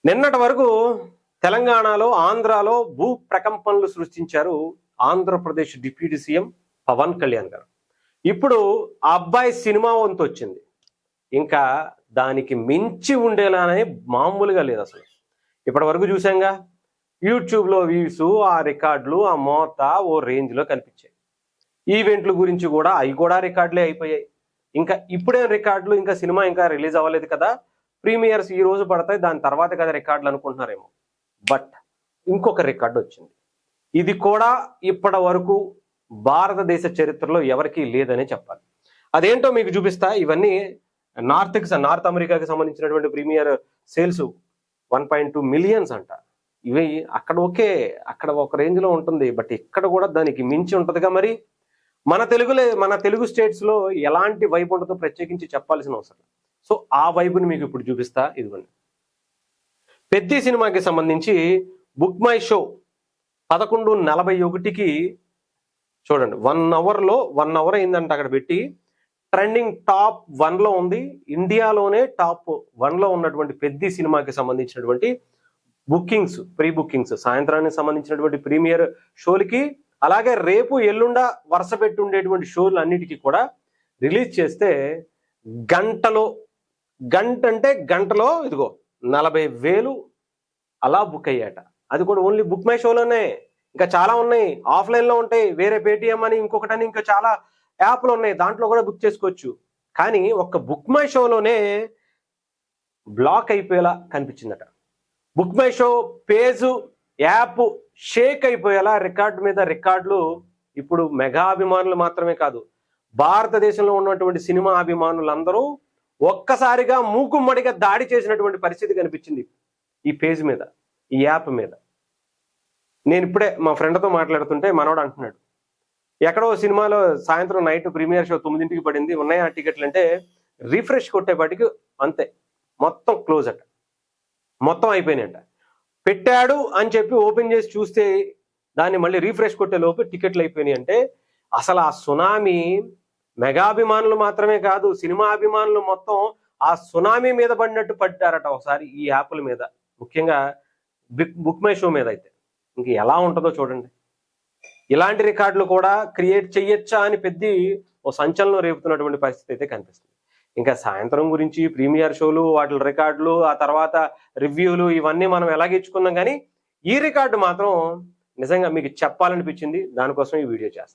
నిన్నటి వరకు తెలంగాణలో ఆంధ్రాలో భూ ప్రకంపనలు సృష్టించారు ఆంధ్రప్రదేశ్ డిప్యూటీ సీఎం పవన్ కళ్యాణ్ గారు. ఇప్పుడు ఆ అబ్బాయి సినిమా వంతు వచ్చింది. ఇంకా దానికి మించి ఉండేలానే మామూలుగా లేదు అసలు. ఇప్పటి వరకు చూసాంగా, యూట్యూబ్లో వ్యూస్, ఆ రికార్డులు, ఆ మోత ఓ రేంజ్లో కనిపించాయి. ఈవెంట్ల గురించి కూడా అవి కూడా రికార్డులే అయిపోయాయి. ఇంకా ఇప్పుడేం రికార్డులు, ఇంకా సినిమా ఇంకా రిలీజ్ అవ్వలేదు కదా, ప్రీమియర్స్ ఈ రోజు పడతాయి, దాని తర్వాత కదా రికార్డులు అనుకుంటున్నారేమో. బట్ ఇంకొక రికార్డు వచ్చింది. ఇది కూడా ఇప్పటి వరకు భారతదేశ చరిత్రలో ఎవరికీ లేదనే చెప్పాలి. అదేంటో మీకు చూపిస్తా. ఇవన్నీ నార్త్ అమెరికాకి సంబంధించినటువంటి ప్రీమియర్ సేల్స్ 1.2 మిలియన్స్ అంట. ఇవి అక్కడ ఓకే, అక్కడ ఒక రేంజ్లో ఉంటుంది, బట్ ఇక్కడ కూడా దానికి మించి ఉంటుందిగా. మరి మన తెలుగు స్టేట్స్లో ఎలాంటి వైబ్ ఉంటుందో ప్రత్యేకించి చెప్పాల్సిన అవసరం. సో ఆ వైబుని మీకు ఇప్పుడు చూపిస్తా. ఇదిగోండి, పెద్ది సినిమాకి సంబంధించి బుక్ మై షో 11:41కి చూడండి, 1 అవర్ అయిందంట అక్కడ పెట్టి. ట్రెండింగ్ టాప్ 1లో ఉంది. ఇండియాలోనే టాప్ 1లో ఉన్నటువంటి పెద్ది సినిమాకి సంబంధించినటువంటి బుకింగ్స్, ప్రీ బుకింగ్స్, సాయంత్రానికి సంబంధించినటువంటి ప్రీమియర్ షోలకి, అలాగే రేపు ఎల్లుండ వరుస పెట్టి ఉండేటువంటి షోలు అన్నిటికీ కూడా రిలీజ్ చేస్తే గంటలో ఇదిగో 40,000 అలా బుక్ అయ్యాట. అది కూడా ఓన్లీ బుక్ మై షోలోనే. ఇంకా చాలా ఉన్నాయి, ఆఫ్లైన్లో ఉంటాయి, వేరే పేటిఎం అని ఇంకొకటని ఇంకా చాలా యాప్లు ఉన్నాయి, దాంట్లో కూడా బుక్ చేసుకోవచ్చు. కానీ ఒక్క బుక్ మై షోలోనే బ్లాక్ అయిపోయేలా కనిపించిందట. BookMyShow page, app shake అయిపోయేలా రికార్డు మీద రికార్డులు. ఇప్పుడు మెగా అభిమానులు మాత్రమే కాదు, భారతదేశంలో ఉన్నటువంటి సినిమా అభిమానులందరూ ఒక్కసారిగా మూకుమ్మడిగా దాడి చేసినటువంటి పరిస్థితి కనిపించింది ఈ పేజ్ మీద, ఈ యాప్ మీద. నేను ఇప్పుడే మా ఫ్రెండ్తో మాట్లాడుతుంటే మనోడు అంటున్నాడు, ఎక్కడో సినిమాలో సాయంత్రం నైట్ ప్రీమియర్ షో 9కి పడింది, ఉన్నాయా టికెట్లు అంటే రీఫ్రెష్ కొట్టేపాటికి అంతే, మొత్తం క్లోజ్ అట, మొత్తం అయిపోయినాయంట. పెట్టాడు అని చెప్పి ఓపెన్ చేసి చూస్తే దాన్ని మళ్ళీ రీఫ్రెష్ కొట్టే లోపు టికెట్లు అయిపోయినాయి. అంటే అసలు ఆ సునామీ మెగా అభిమానులు మాత్రమే కాదు, సినిమా అభిమానులు మొత్తం ఆ సునామీ మీద పడినట్టు పడ్డారట ఒకసారి ఈ యాప్ల మీద, ముఖ్యంగా బుక్ మై షో మీద. అయితే ఇంక ఎలా ఉంటుందో చూడండి. ఇలాంటి రికార్డులు కూడా క్రియేట్ చెయ్యొచ్చా అని పెద్ద ఓ సంచలనం రేపుతున్నటువంటి పరిస్థితి అయితే కనిపిస్తుంది. ఇంకా సాయంత్రం గురించి ప్రీమియర్ షోలు, వాటి రికార్డులు, ఆ తర్వాత రివ్యూలు, ఇవన్నీ మనం ఎలాగిచ్చుకున్నాం. కానీ ఈ రికార్డు మాత్రం నిజంగా మీకు చెప్పాలనిపించింది, దానికోసం ఈ వీడియో చేస్తాను.